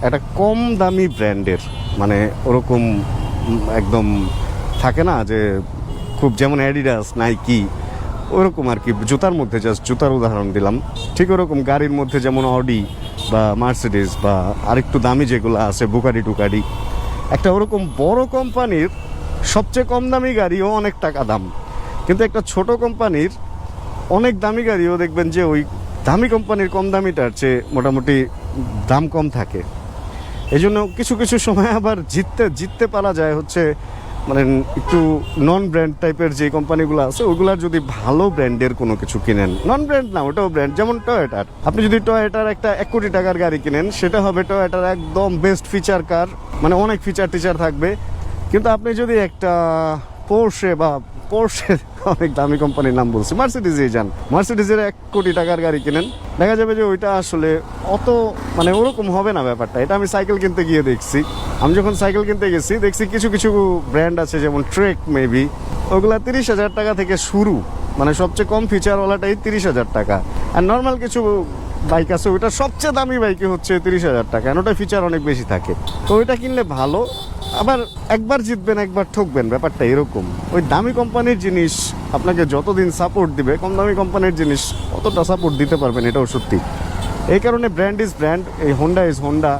একটা কম দামি ব্র্যান্ডের, মানে ওরকম একদম থাকে না যে খুব, যেমন অ্যাডিডাস, নাইকি, ওরকম আর কি। জুতার মধ্যে জাস্ট জুতার উদাহরণ দিলাম। ঠিক ওরকম গাড়ির মধ্যে যেমন অডি বা মার্সিডিজ বা আরেকটু দামি যেগুলো আছে বুকারি টুকারি, একটা ওরকম বড় কোম্পানির সবচেয়ে কম দামি গাড়িও অনেক টাকা দাম, কিন্তু একটা ছোট কোম্পানির অনেক দামি গাড়িও দেখবেন যে ওই দামি কোম্পানির কম দামিটার চেয়ে মোটামুটি দাম কম থাকে। এই জন্য কিছু কিছু সময় আবার জিততে পারা যায় হচ্ছে মানে একটু নন ব্র্যান্ড টাইপের যে কোম্পানিগুলো আছে ওগুলার যদি ভালো ব্র্যান্ডের কোনো কিছু কিনেন, নন ব্র্যান্ড না ওটাও ব্র্যান্ড, যেমন টয়োটার। আপনি যদি টয়োটার একটা 1 কোটি টাকার গাড়ি কিনেন, সেটা হবে টয়োটার একদম বেস্ট ফিচার কার, মানে অনেক ফিচার টিচার থাকবে। কিন্তু আপনি যদি একটা পোর্শে অনেক দামি কোম্পানির নাম বলছি, মার্সিডিজে যান, মার্সিডিজের 1 কোটি টাকার গাড়ি কিনেন, দেখা যাবে যে ওইটা আসলে অত মানে ওরকম হবে না ব্যাপারটা। এটা আমি সাইকেল কিনতে গিয়ে দেখছি। আমি যখন সাইকেল কিনতে গেছি দেখছি কিছু কিছু ব্র্যান্ড আছে যেমন ট্রেক মেবি, ওগুলা 30,000 টাকা থেকে শুরু, মানে সবচেয়ে কম ফিচারওয়ালাটাই 30,000 টাকা। আর নর্মাল কিছু বাইক আছে ওইটা সবচেয়ে দামি বাইকে হচ্ছে 30,000 টাকা, আর ওটা ফিচার অনেক বেশি থাকে। তো ওইটা কিনলে ভালো, আবার একবার জিতবেন একবার ঠকবেন, ব্যাপারটা এরকম। ওই দামি কোম্পানির জিনিস আপনাকে যতদিন সাপোর্ট দিবে, কম দামি কোম্পানির জিনিস অতটা সাপোর্ট দিতে পারবেন, এটাও সত্যি। এই কারণে ব্র্যান্ড ইজ ব্র্যান্ড, এই হোন্ডা ইজ হোন্ডা।